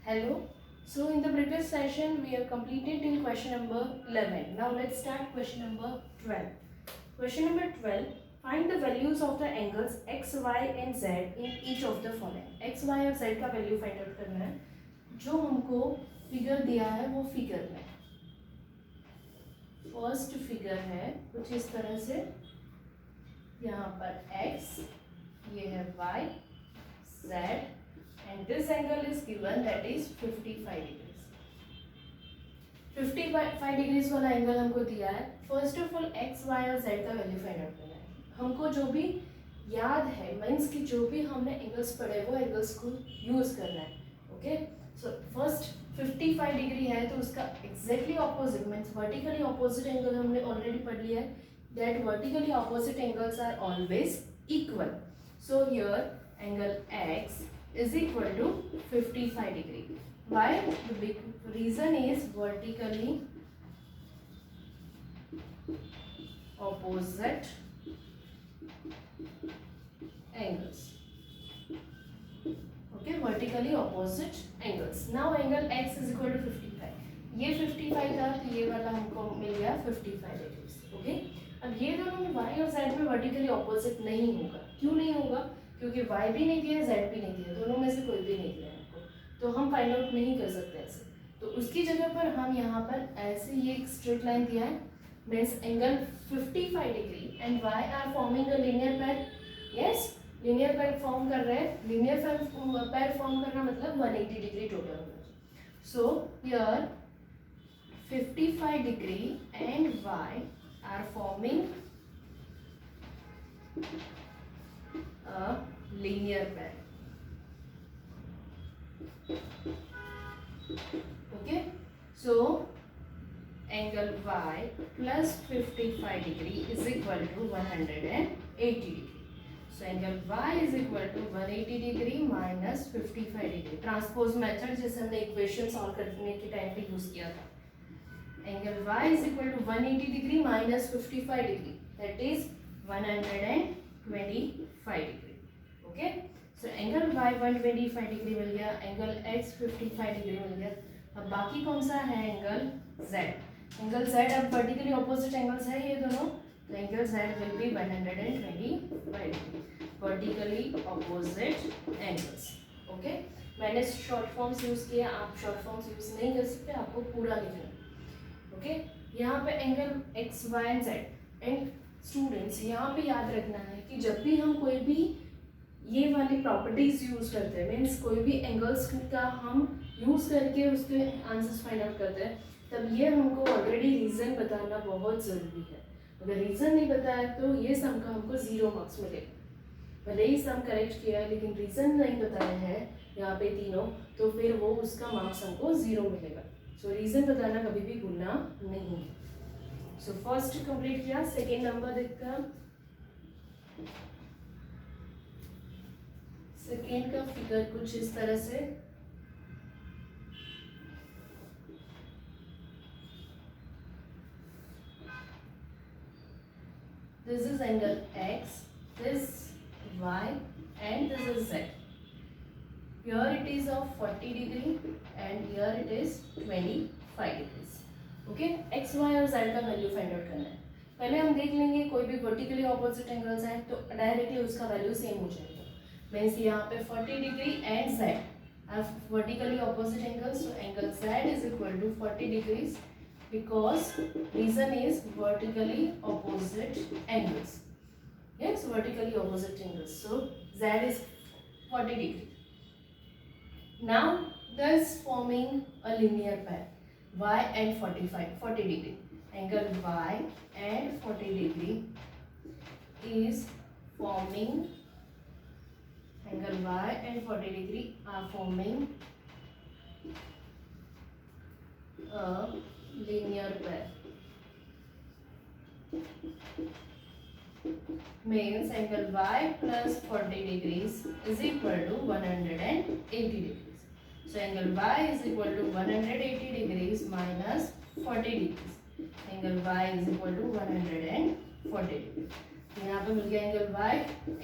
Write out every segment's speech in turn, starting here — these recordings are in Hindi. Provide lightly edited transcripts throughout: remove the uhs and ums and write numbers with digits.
Hello. So in the previous session we have completed till question number 11. Now let's start question number 12. Question number 12. Find the values of the angles x, y and z in each of the following. x, y और z का वैल्यू फाइंड आउट करना है. जो हमको फिगर दिया है वो फिगर में फर्स्ट फिगर है कुछ इस तरह से. यहाँ पर x, ये है y, z and this angle is given, that is 55 degrees. 55 degrees वाला एंगल हमको दिया है. First of all x, y और z का वैल्यू फाइंड आउट करना है. हमको जो भी याद है मीन्स कि जो भी हमने एंगल्स पढ़े वो एंगल्स को यूज करना है. ओके, सो फर्स्ट 55 डिग्री है तो उसका exactly opposite means vertically opposite angle हमने ऑलरेडी पढ़ लिया है. That vertically opposite angles are always equal. So here angle x is equal to 55 degree. Why? The big reason is vertically opposite angles. Okay, vertically opposite angles. Now angle x is equal to 55. ये 55 था तो ये वाला हमको मिल गया 55 degrees. Okay, अब ये दोनों y और z में vertically opposite नहीं होगा. क्यों नहीं होगा? क्योंकि y भी नहीं दिया z भी नहीं दिया, दोनों में से कोई भी नहीं दिया हमको, तो हम फाइंड आउट नहीं कर सकते ऐसे. तो उसकी जगह पर हम यहाँ पर ऐसे ये एक स्ट्रेट लाइन दिया है means angle 55 degree and y are forming a linear pair. Yes, linear pair form कर रहे हैं. लीनियर पैर फॉर्म करना मतलब 180 डिग्री टोटल होगा. So here 55 degree and y are forming a linear pair. Okay, so angle y plus 55 degree is equal to 180 degree. So angle y is equal to 180 degree minus 55 degree. Transpose method जैसे हमने इक्वेशन सॉल्व करने के टाइम पे यूज किया था. Angle y is equal to 180 degree minus 55 degree, that is 125 degree. Okay, so angle y 125 degree मिल गया, एंगल x 55 डिग्री मिल गया. अब बाकी कौन सा है एंगल z. एंगल z अब वर्टिकली ऑपोजिट एंगल्स है ये दोनों, तो angle z will be 125 degree. Vertically opposite angles. Okay, मैंने शॉर्ट फॉर्म्स यूज किया, आप शॉर्ट फॉर्म्स यूज नहीं कर सकते, आपको पूरा लिखना. ओके, यहाँ पे angle x, y and z. And students यहाँ पे याद रखना है कि जब भी हम कोई भी ये वाली प्रॉपर्टीज यूज करते हैं मीन्स कोई भी एंगल्स का हम यूज करके उसके आंसर्स फाइंड आउट करते हैं, तब ये हमको ऑलरेडी रीजन बताना बहुत ज़रूरी है. अगर रीजन नहीं बताया तो ये सम का हमको 0 मार्क्स मिलेगा. भले ही सम करेक्ट किया है लेकिन रीजन नहीं बताया है यहाँ पे तीनों, तो फिर वो उसका मार्क्स हमको 0 मिलेगा. सो रीजन बताना कभी भी भूलना नहीं है. सो फर्स्ट कंप्लीट किया. सेकेंड नंबर देखकर सेकेंड का फिगर कुछ इस तरह से. This is angle x, this y and this is z. Here it is of 40 degree and here it is 25 degrees. Okay, x, y और z का वैल्यू फाइंड आउट करना है. पहले हम देख लेंगे कोई भी वर्टिकली ऑपोजिट एंगल्स है तो डायरेक्टली उसका वैल्यू सेम हो जाएगा. मीन्स यहाँ पे 40 degree and z are vertically opposite angles, so angle z is equal to 40 degrees because reason is vertically opposite angles. Yes, vertically opposite angles, so z is 40 degree. Now thus forming a linear pair y and 40 degree. Angle y and 40 degree is forming angle y and 40 degree are forming a linear pair. Means angle y plus 40 degrees is equal to 180 degrees. So angle y is equal to 180 degrees minus 40 degrees. Angle y is equal to 140 degrees. यहाँ पे मिल गया एंगल y,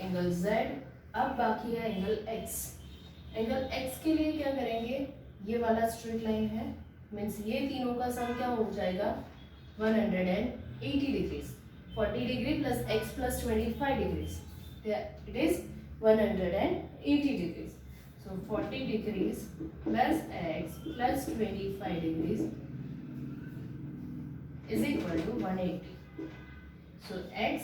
एंगल z. अब बाकी है एंगल x. एंगल x के लिए क्या करेंगे, ये वाला स्ट्रेट लाइन है, मीन्स ये तीनों का सम क्या हो जाएगा 180 degrees. 40 degree plus x plus 25 degrees, it is 180 degrees. So 40 degrees plus x plus 25 degrees is equal to 180. So x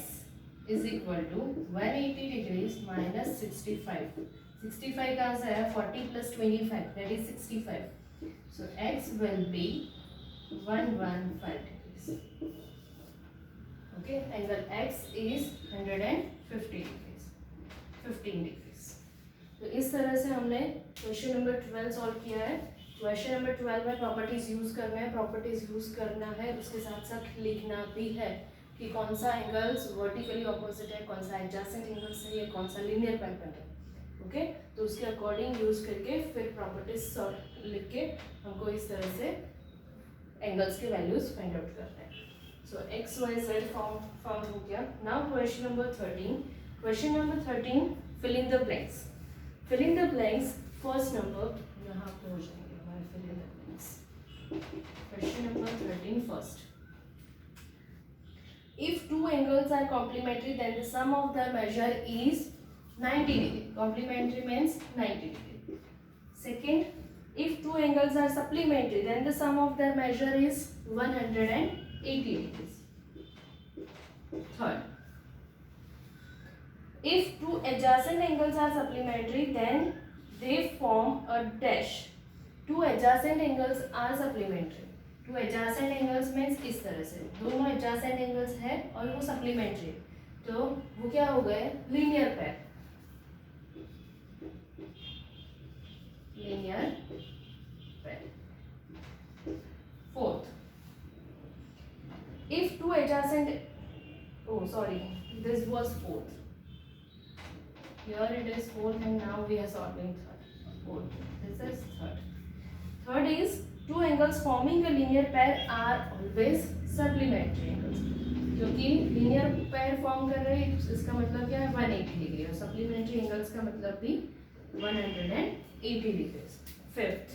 is equal to 180 degrees minus 65. 65 कहाँ से आया? 40 plus 25, that is 65. So x will be 115 degrees. Okay, angle x is 150 degrees, 15 degrees. तो इस तरह से हमने क्वेश्चन नंबर 12 सॉल्व किया है. क्वेश्चन नंबर 12 में प्रॉपर्टीज यूज करना है, प्रॉपर्टीज यूज करना है, उसके साथ साथ लिखना भी है कि कौन सा एंगल्स वर्टिकली ऑपोजिट है, कौन सा एडजेसेंट एंगल्स है, या कौन सा लीनियर पैटर्न है. ओके, तो उसके अकॉर्डिंग यूज करके फिर प्रॉपर्टीज लिख के हमको इस तरह से एंगल्स के वैल्यूज फाइंड आउट करना है. So X Y Z form हो गया. Now question number 13. Question number 13, fill in the blanks. Fill in the blanks, first number यहाँ पे हो जाएंगे हमारे fill in the blanks. Question number 13 first. If two angles are complementary, then the sum of their measure is 90 degree. Complementary means 90 degree. Second, if two angles are supplementary, then the sum of their measure is 180 degrees. Third, if two adjacent angles are supplementary, then they form a dash. Two adjacent angles are supplementary. Two adjacent angles means इस तरह से दोनों एडजेसेंट एंगल्स है और वो सप्लीमेंट्री, तो वो क्या हो गए? Linear pair. Linear pair. Fourth, if two adjacent, oh sorry, this was fourth, here it is fourth and now we are solving third. Fourth, this is third. Third is two angles forming a linear pair are always supplementary angles. क्योंकि linear pair form कर रहे हैं, इसका मतलब क्या है? 180 डिग्री, और supplementary angles का मतलब भी 180 degrees. Fifth,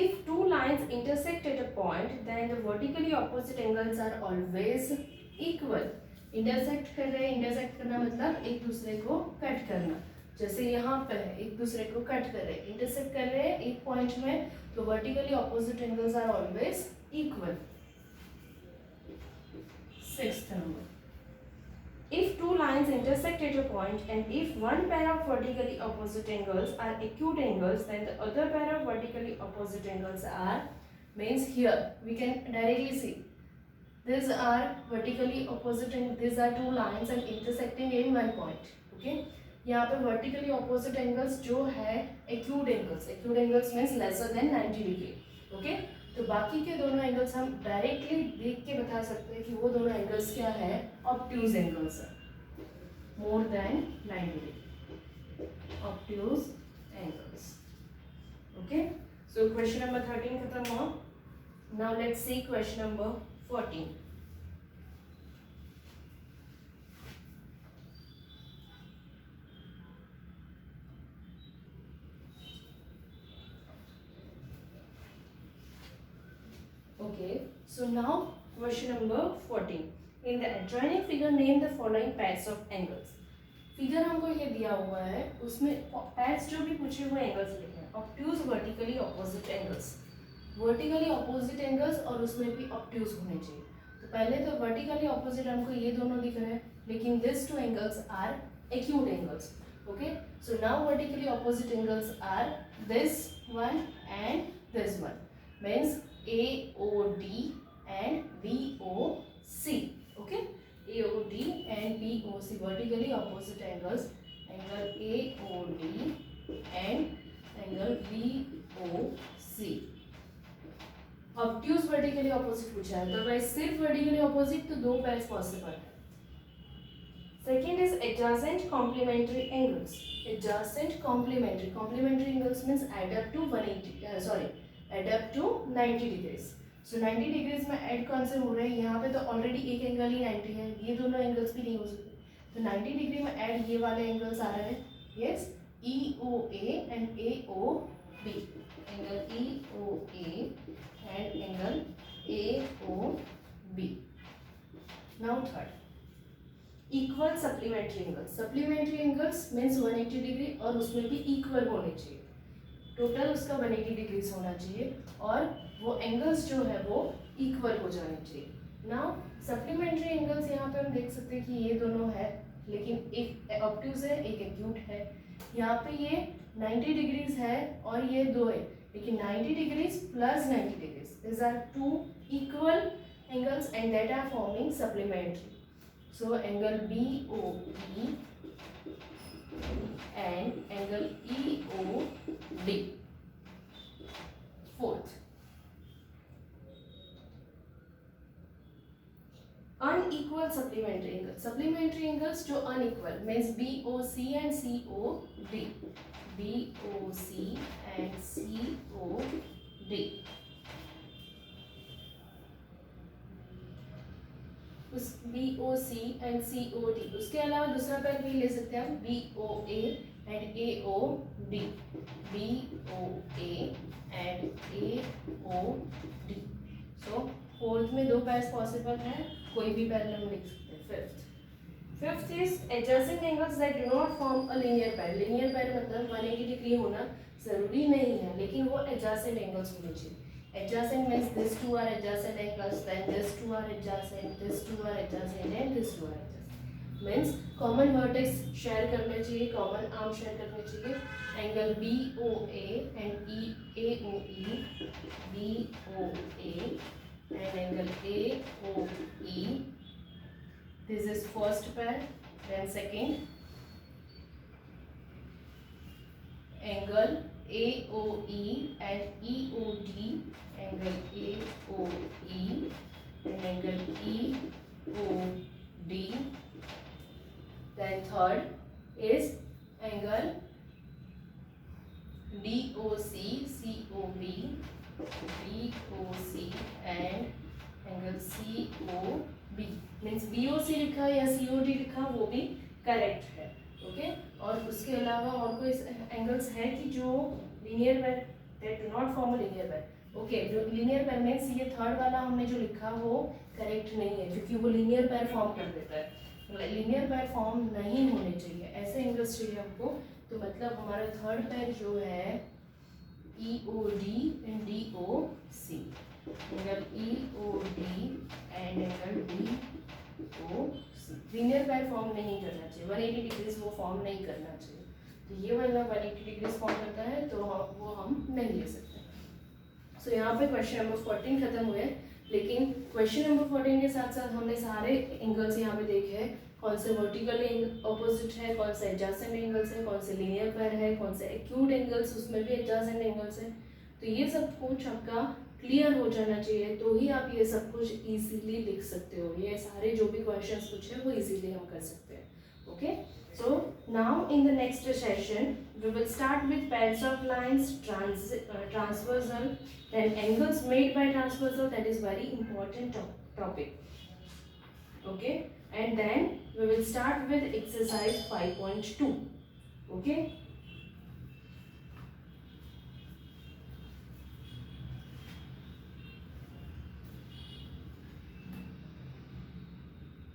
if two lines intersect at a point, then the vertically opposite angles are always equal. intersect कर रहे हैं, intersect करना मतलब एक दूसरे को कट करना. जैसे यहाँ पे है, एक दूसरे को कट कर रहे हैं, इंटरसेक्ट कर रहे हैं एक पॉइंट में, तो vertically opposite angles are always equal. Sixth number, if two lines intersect at a point and if one pair of vertically opposite angles are acute angles, then the other pair of vertically opposite angles are, means here we can directly see these are vertically opposite and these are two lines and intersecting in one point. Okay, यहाँ पे वर्टिकली ऑपोजिट एंगल्स जो है acute angles. Acute angles means lesser than 90 degree. Okay, तो बाकी के दोनों एंगल्स हम डायरेक्टली देख के बता सकते हैं कि वो दोनों एंगल्स क्या है? ऑब्ट्यूज एंगल्स है, more than 90 degree. Obtuse angles. Okay, so question number 13 खत्म हुआ. Now let's see question number 14. Okay, so now question number 14. In the adjoining figure, name the following pairs of angles. Figure हमको ये दिया हुआ है, उसमें पैर्स जो भी पूछे हुए एंगल्स लिखे हैं. Obtuse vertically opposite angles, vertically opposite angles और उसमें भी ऑब्ट्यूज होने चाहिए. तो पहले तो वर्टिकली ऑपोजिट हमको ये दोनों दिख रहे हैं, लेकिन this two angles are acute angles. Okay, so now vertically opposite angles are this one and this one, means AOD and BOC. Okay, AOD and BOC, vertically opposite angles, angle AOD and angle BOC. Obtuse vertically opposite पूछा है, अदरवाइज सिर्फ वर्टिकली ऑपोजिट तो दो पेयर्स पॉसिबल है. Second is adjacent complementary angles. Adjacent complementary, complementary angles means add up to 180, sorry add up to 90 degrees. So 90 degrees में ऐड कौन से हो रहे हैं? यहाँ पे तो ऑलरेडी एक एंगल ही 90 है, ये दोनों एंगल्स भी नहीं हो सकते, तो 90 डिग्री में ऐड ये वाले एंगल्स आ रहे हैं. Yes, EOA and AOB. angle EOA and angle AOB. Now third, equal supplementary angles. Supplementary angles means 180 degree और उसमें भी इक्वल होने चाहिए, टोटल उसका 180 डिग्रीज होना चाहिए और वो एंगल्स जो है वो इक्वल हो जाने चाहिए. नाउ सप्लीमेंट्री एंगल्स यहाँ पे हम देख सकते हैं कि ये दोनों है, लेकिन एक ऑब्ट्यूज है एक एक्यूट है. यहाँ पे ये 90 डिग्रीज है और ये दो है, लेकिन 90 degrees plus 90 degrees, these are two equal angles and that are forming supplementary. So angle BOE and angle EOD. Fourth, unequal supplementary angles. Supplementary angles जो unequal means BOC and COD. BOC and COD. उस BOC and COD, उसके अलावा दूसरा पैर भी ले सकते हैं हम BOA and AOD. BOA and AOD. So fourth में दो पैर पॉसिबल है, कोई भी पैर हम लिख सकते हैं. Fifth is adjacent angles that do not form a linear पैर. लीनियर पैर मतलब 180 डिग्री होना जरूरी नहीं है, लेकिन वो एडजेसेंट एंगल्स होने चाहिए. Adjacent means these two are adjacent angles, then these two are adjacent, these two are adjacent, and these two are adjacent. Means common vertex share करने चाहिए, common arm share करने चाहिए. Angle BOA and AOE, BOA and angle AOE. This is first pair, then second. Angle AOE and EOD, angle AOE and angle EOD. Then third is angle DOC, COB, DOC and angle COB. Means BOC लिखा या COD लिखा वो भी करेक्ट है. ओके और उसके अलावा और कोई एंगल्स है कि जो लीनियर पैर that do not form a linear पैर. ओके जो लीनियर पैर मीन्स ये थर्ड वाला हमने जो लिखा वो करेक्ट नहीं है, क्योंकि वो लीनियर पैर फॉर्म कर देता है. लीनियर पैर फॉर्म नहीं होने चाहिए, ऐसे एंगल्स चाहिए हमको. तो मतलब हमारा थर्ड पैर जो है EOD and DOC, angle EOD and angle DOC. Linear pair form नहीं करना चाहिए, 180 डिग्रीज वो फॉर्म नहीं करना चाहिए. तो ये वाला 180 डिग्रीज फॉर्म करता है तो वो हम नहीं ले सकते. सो यहाँ पे क्वेश्चन नंबर 14 खत्म हुए, लेकिन क्वेश्चन नंबर 14 के साथ साथ हमने सारे एंगल्स यहाँ पे देखे हैं. कौन से वर्टिकल ऑपोजिट है, कौन से एडजेसेंट एंगल्स है, कौन से लीनियर पैर है, कौन से एक्यूट एंगल्स उसमें भी एडजेसेंट एंगल्स है. तो ये सब कुछ आपका क्लियर हो जाना चाहिए, तो ही आप ये सब कुछ इजीली लिख सकते हो. ये सारे जो भी क्वेश्चंस पूछे वो इजीली हम कर सकते हैं. Okay so now in the next session we will start with pairs of lines, transversal, then angles made by transversal, that is very important topic. Okay, and then we will start with exercise 5.2. okay.